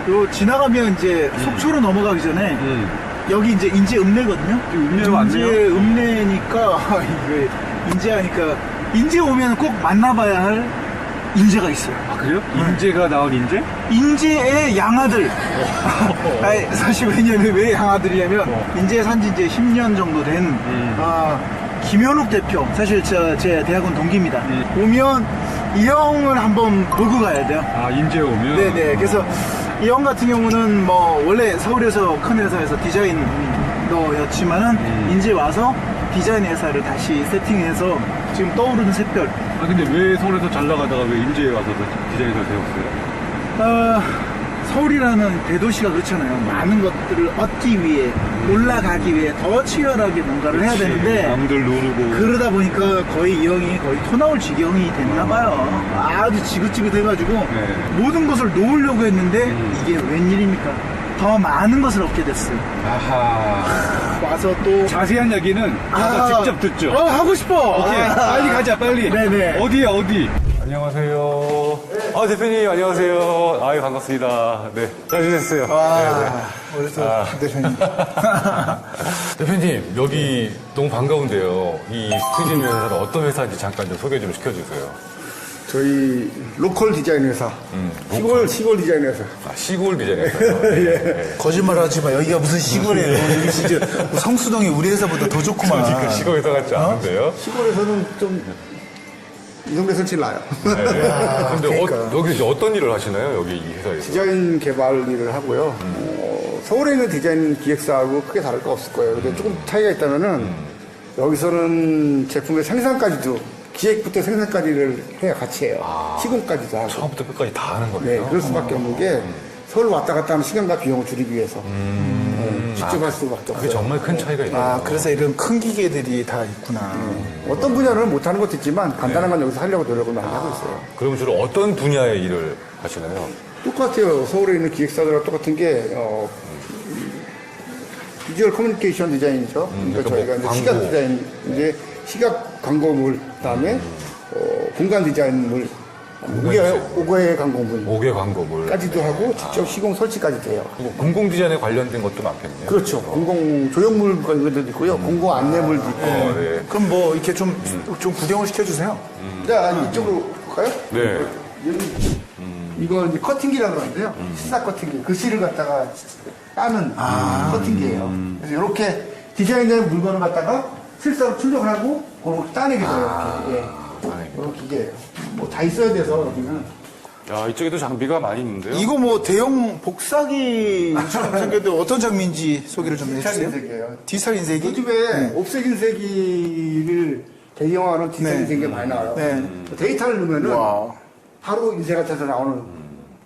요 지나가면 이제 속초로 넘어가기 전에 여기 이제 인제 읍내거든요. 읍내로 왔네요. 인제 읍내니까 이게 인제하니까 인제 오면 꼭 만나봐야 할 인제가 있어요. 아, 그래요? 인재가 나온 인재? 인제의 양아들. 아니, 사실 왜냐면 왜 양아들이냐면 인제 산지 이제 10년 정도 된 김현욱 대표, 사실 제 대학원 동기입니다. 오면 이 형을 한번 보고 가야 돼요. 아, 인재 오면? 네네. 그래서 이 형 같은 경우는 뭐 원래 서울에서 큰 회사에서 디자이너였지만은 인제 와서 디자인 회사를 다시 세팅해서 지금 떠오르는 샛별. 아, 근데 왜 서울에서 잘 나가다가 왜 인재에 와서 디자인을 배웠어요? 서울이라는 대도시가 그렇잖아요. 많은 것들을 얻기 위해, 올라가기 위해 더 치열하게 뭔가를 해야 되는데, 남들 누르고. 그러다 보니까 거의 이 형이 거의 토 나올 지경이 됐나봐요. 아주 지긋지긋해가지고 모든 것을 놓으려고 했는데 이게 웬일입니까? 더 많은 것을 얻게 됐어요. 아하. 와서 또 자세한 얘기는 가서 직접 듣죠. 하고 싶어. 오케이. 빨리 가자, 빨리. 네네. 어디야, 어디? 안녕하세요. 아, 대표님, 안녕하세요. 아유, 반갑습니다. 네. 잘 지냈어요? 오늘도 대표님. 대표님, 여기 너무 반가운데요. 이 스튜디오 회사는 어떤 회사인지 잠깐 좀 소개 좀 시켜주세요. 저희 로컬 디자인 회사, 시골 디자인 회사. 아, 시골 디자인 회사. 거짓말 하지 마. 여기가 무슨 시골이에요. 여기 진짜 성수동이 우리 회사보다 더 좋구만. 그러니까 시골 회사 같지 않은데요? 시골에서는 좀 이 동네에서는 제일 나아요. 근데 그러니까. 여기 이제 어떤 일을 하시나요? 여기 이 회사에서? 디자인 개발 일을 하고요. 서울에 있는 디자인 기획사하고 크게 다를 거 없을 거예요. 근데 조금 차이가 있다면은 여기서는 제품의 생산까지도 기획부터 생산까지를 해야 같이 해요. 시공까지도 하고. 처음부터 끝까지 다 하는 네, 거네요. 그럴 수밖에 없는 게 서울 왔다 갔다 하는 시간과 비용을 줄이기 위해서 직접 할 수밖에 그게 없어요. 정말 큰 차이가 있네요. 그래서 이런 큰 기계들이 다 있구나. 어떤 분야는 못하는 것도 있지만 간단한 건 여기서 하려고 노력을 많이 하고 있어요. 그럼 주로 어떤 분야의 일을 하시나요? 똑같아요. 서울에 있는 기획사들하고 똑같은 게 비주얼 커뮤니케이션 디자인이죠. 그러니까 저희가 이제 광고. 시각 디자인, 이제 시각 광고물, 그다음에 공간 디자인물, 5개 광고물까지도 5개 광고물. 하고 직접 시공 설치까지 돼요. 그리고 공공 디자인에 관련된 것도 많겠네요. 그렇죠. 공공 조형물 관련도 있고요. 공공 안내물도 있고. 네. 그럼 뭐 이렇게 좀 구경을 시켜주세요. 자, 이쪽으로 볼까요? 네. 이거 이제 커팅기라고 하는데요. 실사 커팅기. 글씨를 갖다가 까는 커팅기예요. 그래서 이렇게 디자인된 물건을 갖다가 실사로 출력을 하고 그걸 따내게 돼요. 이렇게. 이런 기계예요. 뭐 다 있어야 돼서 여기는. 야, 이쪽에도 장비가 많이 있는데요. 이거 뭐 대형 복사기처럼 생겼는데 어떤 장비인지 소개를 좀 해주세요. 인쇄기예요. 디지털 인쇄기? 요즘에 옵색 인쇄기를 대용하는 디지털 네. 인쇄기가 많이 나와요. 네. 데이터를 넣으면은 와. 바로 인쇄가 돼서 나오는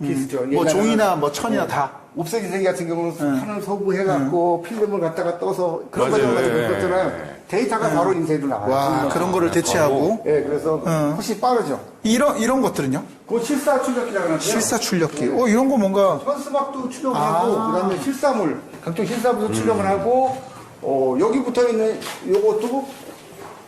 기술이죠. 뭐 옛날에는 종이나 뭐 천이나 다. 옵색 인쇄기 같은 경우는 판을 소부해갖고 필름을 갖다가 떠서 그런 맞아요. 과정 같은 예. 거 있잖아요. 데이터가 바로 인쇄로 나와요. 와, 그런 거를 대체하고. 예, 그래서 훨씬 빠르죠. 이런 것들은요? 그 실사 출력기라고 하는데요. 실사 출력기. 이런 거 뭔가. 현수막도 출력을 하고, 그 다음에 실사물, 각종 실사물도 출력을 하고, 여기 붙어 있는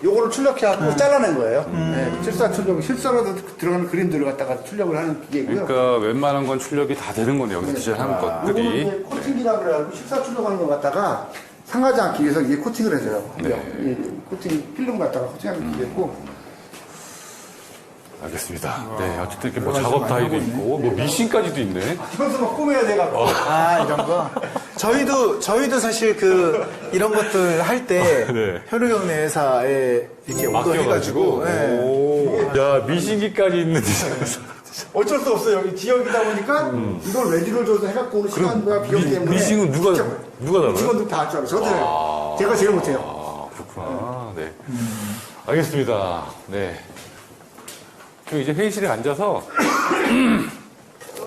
요거를 출력해갖고 잘라낸 거예요. 네, 실사 출력, 실사로 들어가는 그림들을 갖다가 출력을 하는 기계고요. 그러니까 웬만한 건 출력이 다 되는 거네요. 여기서 디자인하는 요거는 것들이. 이제 코팅기라고 그래가지고 실사 출력하는 걸 갖다가 상하지 않기 위해서 이게 코팅을 해줘요. 이 코팅 필름 갖다가 코팅하는 기계고. 알겠습니다. 네, 어쨌든 이렇게 뭐 작업 타이도 있고, 뭐 미신까지도 있네. 현수막 꾸며야 돼갖고. 이런 거. 저희도 사실 이런 것들 할 때, 네. 현우 형네 회사에 이렇게 오더해가지고, 예. 오. 야, 미신기까지 있는 디자인. 어쩔 수 없어요. 여기 지역이다 보니까 이걸 레지를 줘서 해갖고 오는 시간과 비용 때문에. 미싱은 누가 달아요? 직원들 다 할줄 알아요. 저도 제가 제일 못해요. 그렇구나. 네. 알겠습니다. 네. 그럼 이제 회의실에 앉아서,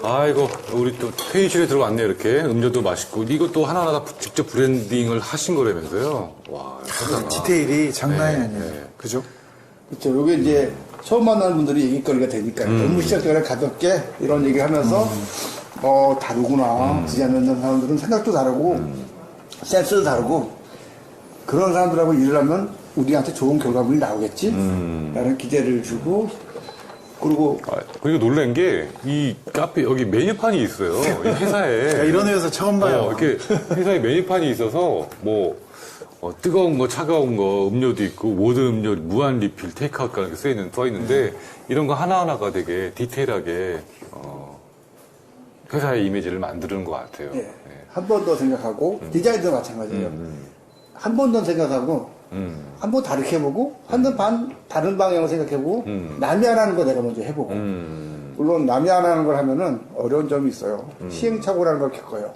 아이고, 우리 또 회의실에 들어왔네요, 이렇게. 음료도 맛있고. 이것도 하나하나 다 직접 브랜딩을 하신 거라면서요? 와, 디테일이 장난이 아니에요. 그죠? 그렇죠. 요게 이제 처음 만나는 분들이 얘기거리가 되니까 너무 시작적으로 가볍게 이런 얘기를 하면서 다르구나. 디자인하는 사람들은 생각도 다르고 센스도 다르고 그런 사람들하고 일을 하면 우리한테 좋은 결과물이 나오겠지? 라는 기대를 주고 그리고 그리고 놀란 게, 이 카페, 여기 메뉴판이 있어요. 이 회사에. 야, 이런 회사 처음 봐요. 이렇게 회사에 메뉴판이 있어서, 뜨거운 거, 차가운 거, 음료도 있고, 모든 음료, 무한 리필, 테이크아웃 이렇게 써 있는데, 이런 거 하나하나가 되게 디테일하게, 회사의 이미지를 만드는 것 같아요. 예. 한 번 더 생각하고 디자인도 마찬가지예요. 한 번 더 생각하고 한 번 다르게 해보고 한 번 다른 방향으로 생각해보고 남이 안 하는 거 내가 먼저 해보고 물론 남이 안 하는 걸 하면은 어려운 점이 있어요. 시행착오라는 걸 겪어요.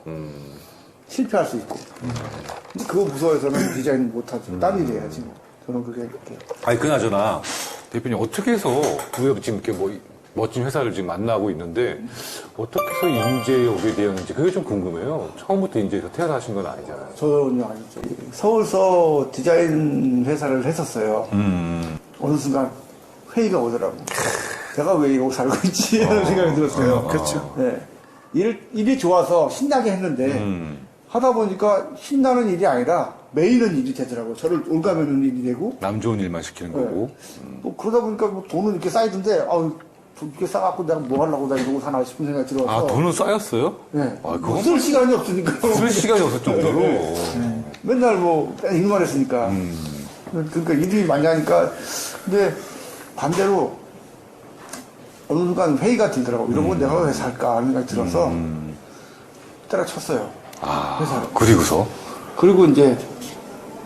실패할 수 있고 근데 그거 무서워해서는 디자인 못하지. 딴 일 해야지. 저는 그게 아니, 그나저나, 대표님, 어떻게 해서, 우리가 지금 이렇게 멋진 회사를 지금 만나고 있는데, 어떻게 해서 인재에 오게 되었는지, 그게 좀 궁금해요. 처음부터 인재에서 태어나신 건 아니잖아요. 전혀 아니죠. 서울서 디자인 회사를 했었어요. 어느 순간 회의가 오더라고. 내가 왜 이러고 살고 있지? 하는 생각이 들었어요. 그렇죠. 네. 일이 좋아서 신나게 했는데, 하다 보니까 신나는 일이 아니라 매일은 일이 되더라고요. 저를 올가매는 일이 되고. 남 좋은 일만 시키는 거고. 또 그러다 보니까 뭐 돈은 이렇게 쌓이던데, 돈 이렇게 쌓아갖고 내가 뭐 하려고 나 이러고 사나 싶은 생각이 들어서. 아, 돈은 쌓였어요? 네. 아, 그건 쓸 시간이 없으니까. 쓸 시간이 없을 정도로. 맨날 일만 했으니까. 그러니까 일이 많이 하니까. 근데 반대로 어느 순간 회의가 들더라고. 이러고 내가 왜 살까 하는 생각이 들어서 때려쳤어요. 아, 회사를. 그리고서? 그리고 이제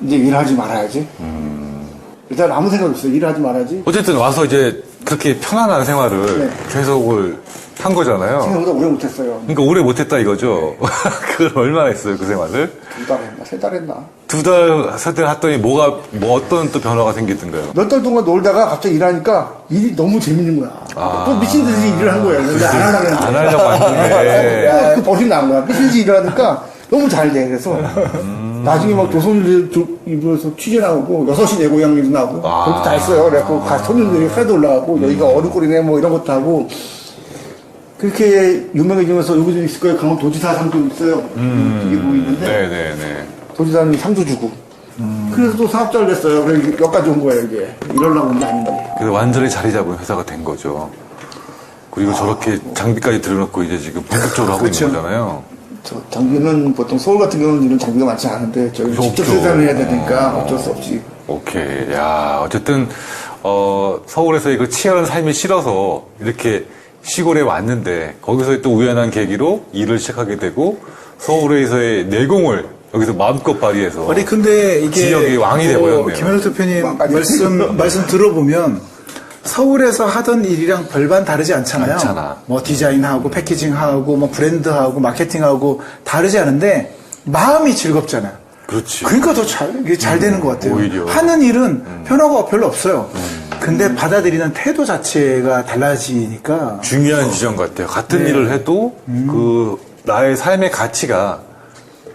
일하지 말아야지. 일단 아무 생각 없어요. 일하지 말아야지. 어쨌든 와서 이제 그렇게 편안한 생활을 네. 계속을 한 거잖아요. 생각보다 오래 못했어요. 그러니까 오래 못했다 이거죠. 그걸 얼마나 했어요, 그 생활을? 2달 했나? 3달 했나? 2달, 3달 했더니 어떤 또 변화가 생기던가요? 몇 달 동안 놀다가 갑자기 일하니까 일이 너무 재밌는 거야. 또 미친 듯이 일을 한 거예요. 근데 안 하려고 했는데. 안 하려고 하는데. 그 버릇이 나온 거야. 미친 듯이 일을 하니까 너무 잘 돼. 그래서 나중에 막 조선일보에서 취재 나오고 6시 내 고향일도 나오고 그것도 다 했어요. 그래갖고 손님들이 하도 올라가고 여기가 어른꼴이네 뭐 이런 것도 하고 그렇게 유명해지면서 여기도 있을 거예요. 강원도지사 상도 있어요. 이게 보이는데 네네네. 도지사는 상도 주고 그래서 또 사업자를 냈어요. 그래서 여기까지 온 거예요. 이게 이러려고 온 게 아닌데. 그래서 완전히 자리 잡은 회사가 된 거죠. 그리고 저렇게 장비까지 들여놓고 이제 지금 본격적으로 하고 있는 거잖아요. 저 장비는 보통 서울 같은 경우는 이런 장비가 많지 않은데 저희 직접 없죠. 생산을 해야 되니까 어쩔 수 없이. 오케이. 야, 어쨌든, 서울에서의 그 치열한 삶이 싫어서 이렇게 시골에 왔는데, 거기서 또 우연한 계기로 일을 시작하게 되고, 서울에서의 내공을 여기서 마음껏 발휘해서. 아니 근데 이게 지역의 왕이 돼버렸네요. 김현욱 대표님 말씀 들어보면 서울에서 하던 일이랑 별반 다르지 않잖아요. 않잖아. 뭐 디자인하고 패키징하고 뭐 브랜드하고 마케팅하고 다르지 않은데 마음이 즐겁잖아요. 그렇지. 그러니까 더 잘 되는 것 같아요. 오히려. 하는 일은 변화가 별로 없어요. 근데 받아들이는 태도 자체가 달라지니까 중요한 지점 같아요. 같은 일을 해도 그 나의 삶의 가치가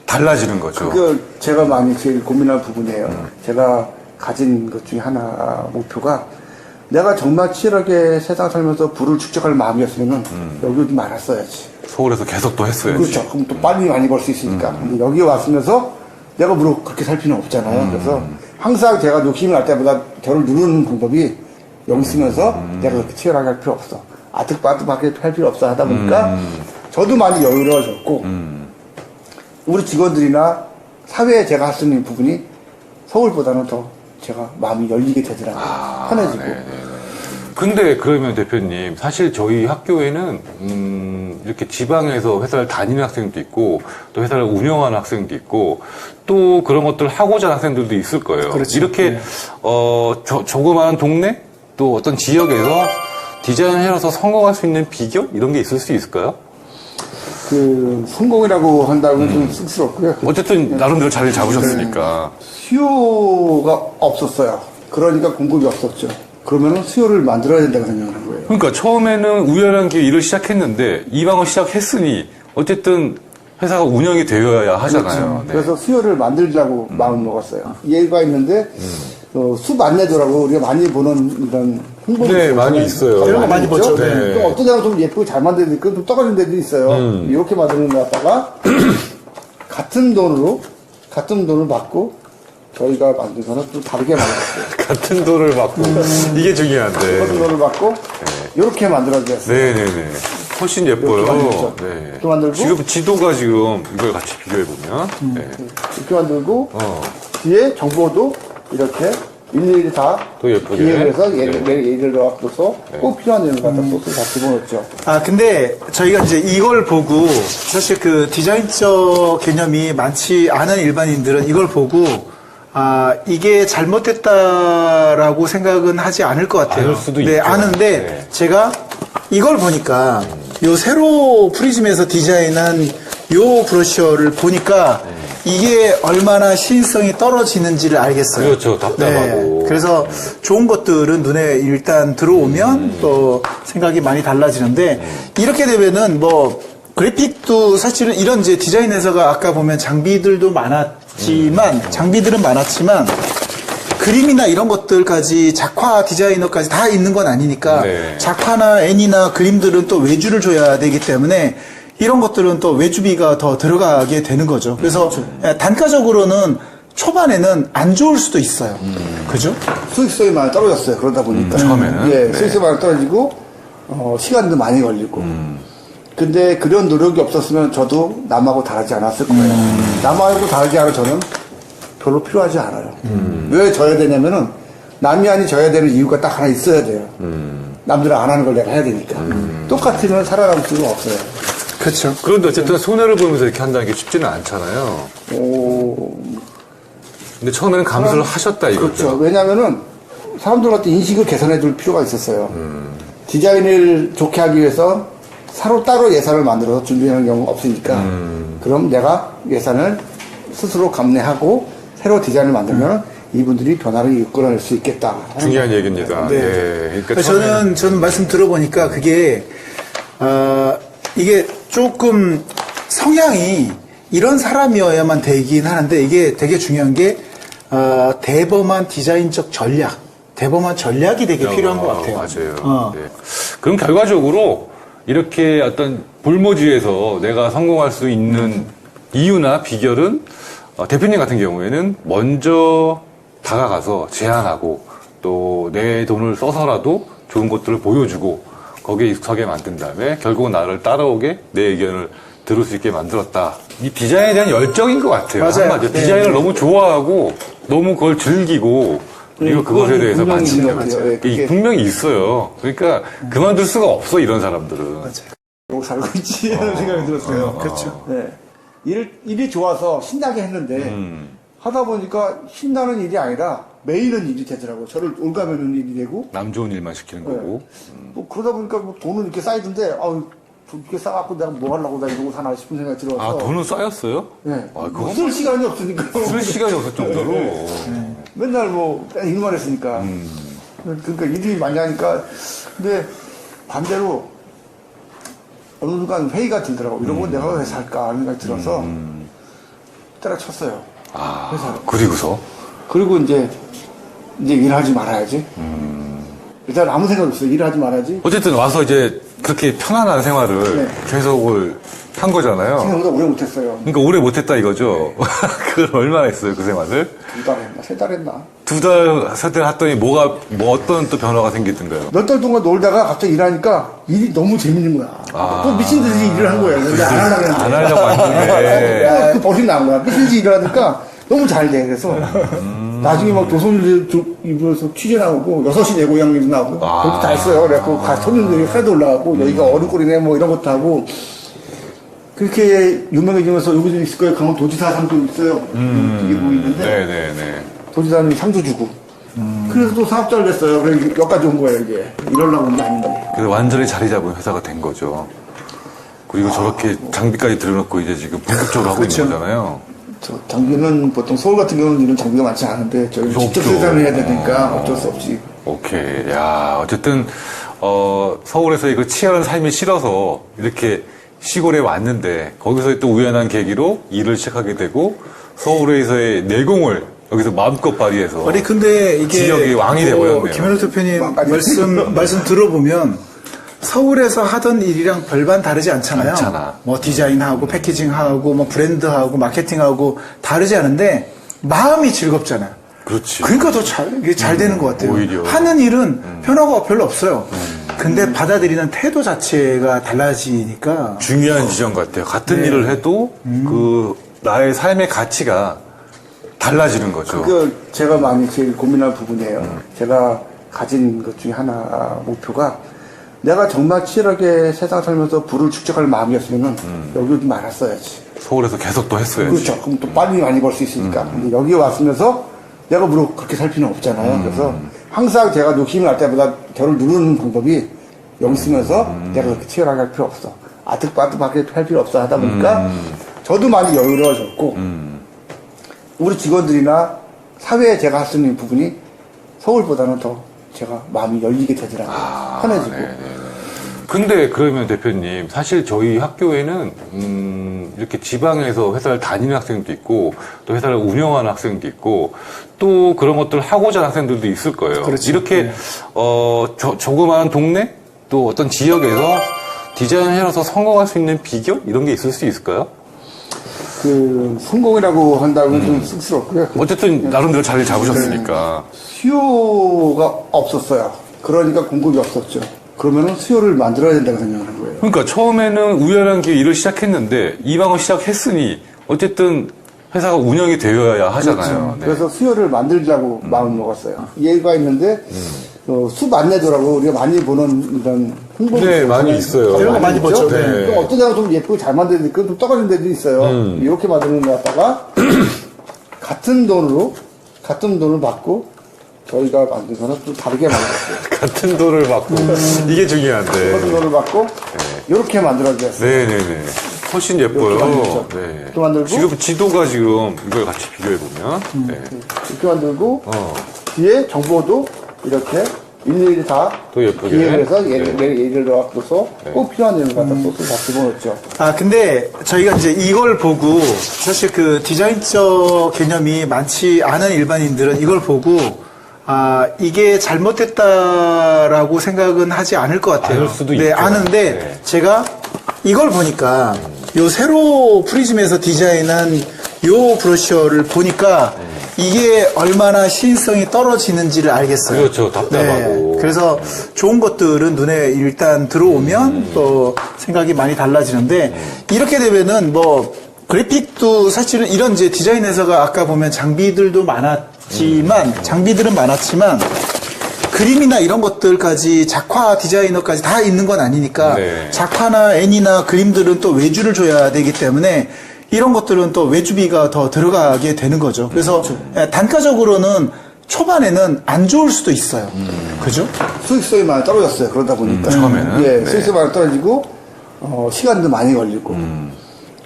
달라지는 거죠. 그 제가 많이 제일 고민할 부분이에요. 제가 가진 것 중에 하나 목표가 내가 정말 치열하게 세상 살면서 부를 축적할 마음이었으면 여기 좀 말았어야지. 서울에서 계속 또 했어야지. 그렇죠. 그럼 또 빨리 많이 벌 수 있으니까. 근데 여기 왔으면서 내가 물어 그렇게 살 필요는 없잖아요. 그래서 항상 제가 욕심이 날 때마다 저를 누르는 방법이 여기 있으면서 내가 그렇게 치열하게 할 필요 없어. 아득바득하게 할 필요 없어 하다 보니까 저도 많이 여유로워졌고 우리 직원들이나 사회에 제가 할 수 있는 부분이 서울보다는 더 제가 마음이 열리게 되더라고요. 편해지고. 근데 그러면 대표님, 사실 저희 학교에는 이렇게 지방에서 회사를 다니는 학생도 있고 또 회사를 운영하는 학생도 있고 또 그런 것들을 하고자 하는 학생들도 있을 거예요. 그렇죠. 이렇게 네. 조그마한 동네 또 어떤 지역에서 디자인을 해서 성공할 수 있는 비결 이런 게 있을 수 있을까요? 그 성공이라고 한다고는 좀 쑥스럽고요. 어쨌든 나름대로 자리를 잡으셨으니까. 수요가 없었어요. 그러니까 공급이 없었죠. 그러면 수요를 만들어야 된다고 생각하는 거예요. 그러니까 처음에는 우연한 기회에 일을 시작했는데 이방을 시작했으니 어쨌든 회사가 운영이 되어야 하잖아요. 네. 그래서 수요를 만들자고 마음을 먹었어요. 예가 있는데 숲 안내도라고 우리가 많이 보는 이런 홍보 네, 많이 있어요. 이런 거 많이 보죠. 네. 또 어떤 데가 좀 예쁘고 잘 만드는 데 있고 좀 떨어진 데도 있어요. 이렇게 만드는 거 갖다가 같은 돈을 받고 저희가 만든 거는 또 다르게 만들었어요. 같은 돈을 받고 이게 중요한데. 똑같은 거를 받고 이렇게 만들어졌어요. 네네네. 훨씬 예뻐요. 이렇게 만들죠. 네. 이렇게 만들고 지금 지도가 지금 이걸 같이 비교해 보면. 네. 이렇게 만들고 뒤에 정보도 이렇게 일일이 다 또 예쁘게. 기획을 해서 네. 예를 들어서 꼭 필요한 내용을 갖다 또 다 집어넣었죠. 아, 근데 저희가 이제 이걸 보고 사실 그 디자인적 개념이 많지 않은 일반인들은 이걸 보고 아, 이게 잘못됐다라고 생각은 하지 않을 것 같아요. 않을 수도 네, 있죠. 아는데 네. 제가 이걸 보니까 요 세로 프리즘에서 디자인한 요 브러셔를 보니까 이게 얼마나 시인성이 떨어지는지를 알겠어요. 그렇죠. 답답하고. 네, 그래서 좋은 것들은 눈에 일단 들어오면 또 생각이 많이 달라지는데 이렇게 되면은 뭐 그래픽도 사실은 이런 이제 디자인 회사가 아까 보면 장비들도 장비들은 많았지만 그림이나 이런 것들까지 작화 디자이너까지 다 있는 건 아니니까 네. 작화나 애니나 그림들은 또 외주를 줘야 되기 때문에 이런 것들은 또 외주비가 더 들어가게 되는 거죠. 그래서 단가적으로는 초반에는 안 좋을 수도 있어요. 그죠? 수익성이 많이 떨어졌어요. 그러다 보니까. 처음에는? 예, 네. 수익성이 많이 떨어지고, 시간도 많이 걸리고. 근데 그런 노력이 없었으면 저도 남하고 다르지 않았을 거예요. 남하고 다르지 않아 저는 별로 필요하지 않아요. 왜 져야 되냐면은, 남이 아니 져야 되는 이유가 딱 하나 있어야 돼요. 남들은 안 하는 걸 내가 해야 되니까. 똑같으면 살아남을 수가 없어요. 그렇죠. 그런데 어쨌든 손해를 보면서 이렇게 한다는 게 쉽지는 않잖아요. 근데 처음에는 감수를 하셨다 이거죠. 그렇죠. 왜냐면은 사람들한테 인식을 개선해 줄 필요가 있었어요. 디자인을 좋게 하기 위해서 따로 예산을 만들어서 준비하는 경우가 없으니까 그럼 내가 예산을 스스로 감내하고 새로 디자인을 만들면 이분들이 변화를 이끌어낼 수 있겠다. 중요한 얘기입니다. 네. 예. 그러니까 저는 말씀 들어보니까 그게 이게 조금 성향이 이런 사람이어야만 되긴 하는데 이게 되게 중요한 게 대범한 디자인적 전략, 대범한 전략이 되게 필요한 것 같아요. 맞아요. 네. 그럼 결과적으로 이렇게 어떤 불모지에서 내가 성공할 수 있는 이유나 비결은 대표님 같은 경우에는 먼저 다가가서 제안하고 또 내 돈을 써서라도 좋은 것들을 보여주고 거기에 익숙하게 만든 다음에 결국 나를 따라오게 내 의견을 들을 수 있게 만들었다. 이 디자인에 대한 열정인 것 같아요. 맞아요. 한마디로. 네. 디자인을 너무 좋아하고 너무 그걸 즐기고 그리고 그것에 대해서 분명히 관심이 있는 것 같아요. 예, 그게- 분명히 있어요. 그러니까 그만둘 수가 없어 이런 사람들은. 그러고 살고 있지 하는 생각이 들었어요. 그렇죠. 네. 일이 좋아서 신나게 했는데 하다 보니까 신나는 일이 아니라 메이는 일이 되더라고요. 저를 올가매는 일이 되고 남 좋은 일만 시키는 거고. 뭐 그러다 보니까 뭐 돈은 이렇게 쌓이던데 이렇게 쌓아갖고 내가 뭐 하려고 나 이러고 사나 싶은 생각이 들어서 아, 돈은 쌓였어요? 네. 아, 그거 쓸 시간이 없으니까 쓸 시간이 없을 정도로. 맨날 뭐 일만 했으니까 그러니까 일이 많이 하니까 근데 반대로 어느 순간 회의가 들더라고. 이러고 내가 왜 살까 하는 생각이 들어서 때려쳤어요. 아, 회사를. 그리고서? 그리고 이제 일하지 말아야지. 일단 아무 생각 없어요. 일하지 말아야지. 어쨌든 와서 이제 그렇게 편안한 생활을 네. 계속을 한 거잖아요. 생각보다 오래 못했어요. 그러니까 오래 못했다 이거죠. 그걸 얼마나 했어요, 그 생활을? 2달 했나? 3달 했나? 2달, 3달 했더니 뭐 어떤 또 변화가 생기던가요? 몇 달 동안 놀다가 갑자기 일하니까 일이 너무 재밌는 거야. 또 미친 듯이 일을 한 거예요. 근데 안 하려고 했는데. 안 하려고 왔는데. 그 버릇이 나온 거야. 미친 듯이 일을 하니까 너무 잘 돼. 그래서 나중에 막 조선일 입으로서 취재 나오고 6시 내 고향에도 나오고 그것도 다 했어요. 그래갖고 손님들이 회도 올라가고 여기가 어른꼴이네 뭐 이런 것도 하고 그렇게 유명해지면서 여기도 있을 거예요. 강원도지사 상도 있어요. 이게 보이는데 네네네. 도지사님이 상도 주고 그래서 또 사업자를 냈어요. 그래서 여기까지 온 거예요. 이게 이러려고 온 게 아닌데. 그래서 완전히 자리 잡은 회사가 된 거죠. 그리고 저렇게 장비까지 들여놓고 이제 지금 본격적으로 하고 있는 거잖아요. 저 장비는 보통 서울 같은 경우는 이런 장비가 많지 않은데 저희 직접 없죠. 생산을 해야 되니까 어쩔 수 없이. 오케이. 야, 어쨌든, 서울에서의 그 치열한 삶이 싫어서 이렇게 시골에 왔는데, 거기서 또 우연한 계기로 일을 시작하게 되고, 서울에서의 내공을 여기서 마음껏 발휘해서. 아니 근데 이게 지역의 왕이 돼버렸네요. 김현욱 대표님 왕까지. 말씀 들어보면 서울에서 하던 일이랑 별반 다르지 않잖아요. 않잖아. 뭐 디자인하고 패키징하고 뭐 브랜드하고 마케팅하고 다르지 않은데 마음이 즐겁잖아요. 그렇지. 그러니까 더 이게 잘 되는 것 같아요. 오히려. 하는 일은 변화가 별로 없어요. 근데 받아들이는 태도 자체가 달라지니까. 중요한 지점 같아요. 같은 일을 해도 그 나의 삶의 가치가 달라지는 거죠. 그 제가 많이 제일 고민할 부분이에요. 제가 가진 것 중에 하나 목표가 내가 정말 치열하게 세상 살면서 부를 축적할 마음이었으면 여기 좀 많았어야지. 서울에서 계속 또 했어야지. 그렇죠. 그럼 또 빨리 많이 벌 수 있으니까. 근데 여기 왔으면서 내가 물론 그렇게 살 필요는 없잖아요. 그래서 항상 제가 욕심이 날 때마다 저를 누르는 방법이 여기 있으면서 내가 그렇게 치열하게 할 필요 없어. 아득바득하게 할 필요 없어 하다 보니까 저도 많이 여유로워졌고 우리 직원들이나 사회에 제가 할 수 있는 부분이 서울보다는 더 제가 마음이 열리게 되더라고요. 편해지고. 근데 그러면 대표님, 사실 저희 학교에는 이렇게 지방에서 회사를 다니는 학생도 있고 또 회사를 운영하는 학생도 있고 또 그런 것들을 하고자 하는 학생들도 있을 거예요. 그렇죠. 이렇게 조그마한 동네 또 어떤 지역에서 디자인해서 성공할 수 있는 비결 이런 게 있을 수 있을까요? 그 성공이라고 한다면 좀 쑥스럽고요. 어쨌든 나름대로 자리를 잡으셨으니까. 수요가 없었어요. 그러니까 공급이 없었죠. 그러면은 수요를 만들어야 된다고 생각하는 거예요. 그러니까 처음에는 우연한 기회에 일을 시작했는데 이방을 시작했으니 어쨌든 회사가 운영이 되어야 하잖아요. 네. 그래서 수요를 만들자고 마음을 먹었어요. 이해가 있는데 수 만내더라고 우리가 많이 보는 이런 홍보 네, 많이 있어요. 그런 거 많이 보죠. 네. 네. 어떤 데가 좀 예쁘고 잘 만드는 데 좀 떨어진 데도 있어요. 이렇게 만드는 거 갖다가 같은 돈을 받고 저희가 만든 거는 또 다르게 만들었어요. 같은 돈을 받고 이게 중요한데. 같은 돈을 받고 이렇게 만들어졌어요. 네네네. 훨씬 예뻐요. 이렇게 만들죠. 네. 또 만들고 지금 지도가 지금 이걸 같이 비교해 보면. 네. 이렇게 만들고 뒤에 정보도 이렇게 일일이 다 또 예쁘게. 기획을 해서 네. 예를 넣어서 꼭 필요한 내용 갖다 소스 다 집어넣었죠. 아, 근데 저희가 이제 이걸 보고 사실 그 디자인적 개념이 많지 않은 일반인들은 이걸 보고 아, 이게 잘못됐다라고 생각은 하지 않을 것 같아요. 않을 수도 네, 있죠. 아는데 네. 제가 이걸 보니까 요 세로 프리즘에서 디자인한 요 브로셔를 보니까 이게 얼마나 시인성이 떨어지는지를 알겠어요. 그렇죠. 답답하고. 네, 그래서 좋은 것들은 눈에 일단 들어오면 또 생각이 많이 달라지는데 이렇게 되면은 뭐 그래픽도 사실은 이런 이제 디자인 회사가 아까 보면 장비들은 많았지만 그림이나 이런 것들까지 작화 디자이너까지 다 있는 건 아니니까 네. 작화나 애니나 그림들은 또 외주를 줘야 되기 때문에 이런 것들은 또 외주비가 더 들어가게 되는 거죠. 그래서 단가적으로는 초반에는 안 좋을 수도 있어요. 그죠? 수익성이 많이 떨어졌어요. 그러다 보니까. 처음에는? 예, 네. 수익성이 많이 떨어지고, 시간도 많이 걸리고.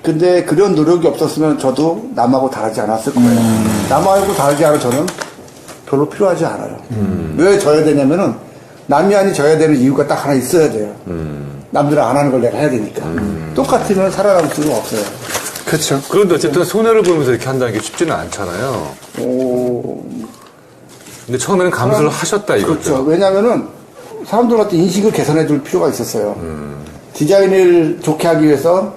근데 그런 노력이 없었으면 저도 남하고 다르지 않았을 거예요. 남하고 다르지 않은 저는 별로 필요하지 않아요. 왜 져야 되냐면은, 남이 아니 져야 되는 이유가 딱 하나 있어야 돼요. 남들은 안 하는 걸 내가 해야 되니까. 똑같으면 살아남을 수가 없어요. 그렇죠. 그런데 어쨌든 손해를 보면서 이렇게 한다는 게 쉽지는 않잖아요. 근데 처음에는 감수를 하셨다 이거죠. 그렇죠. 왜냐면은 사람들한테 인식을 개선해 줄 필요가 있었어요. 디자인을 좋게 하기 위해서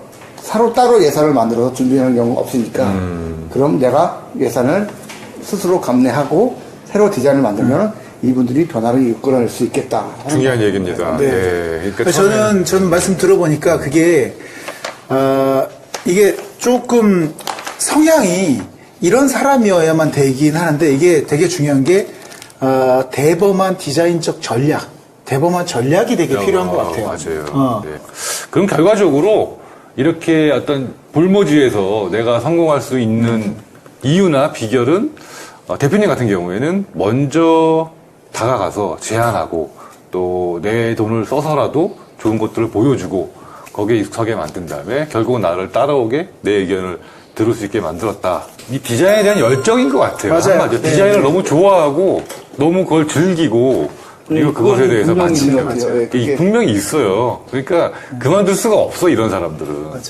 따로 예산을 만들어서 준비하는 경우가 없으니까 그럼 내가 예산을 스스로 감내하고 새로 디자인을 만들면 이분들이 변화를 이끌어낼 수 있겠다. 중요한 얘기입니다. 네. 네. 그러니까 저는 말씀 들어보니까 그게 이게 조금 성향이 이런 사람이어야만 되긴 하는데 이게 되게 중요한 게 대범한 디자인적 전략, 대범한 전략이 되게 필요한 것 같아요. 맞아요. 네. 그럼 결과적으로 이렇게 어떤 볼모지에서 내가 성공할 수 있는 이유나 비결은 대표님 같은 경우에는 먼저 다가가서 제안하고 또 내 돈을 써서라도 좋은 것들을 보여주고 거기에 익숙하게 만든 다음에 결국은 나를 따라오게 내 의견을 들을 수 있게 만들었다. 이 디자인에 대한 열정인 것 같아요. 맞아요. 한마디로. 네. 디자인을 너무 좋아하고 너무 그걸 즐기고 그리고 그것에 대해서 분명히 있는 것 만지는 같아요. 예, 그게 분명히 있어요. 그러니까 그만둘 수가 없어 이런 사람들은. 맞아요.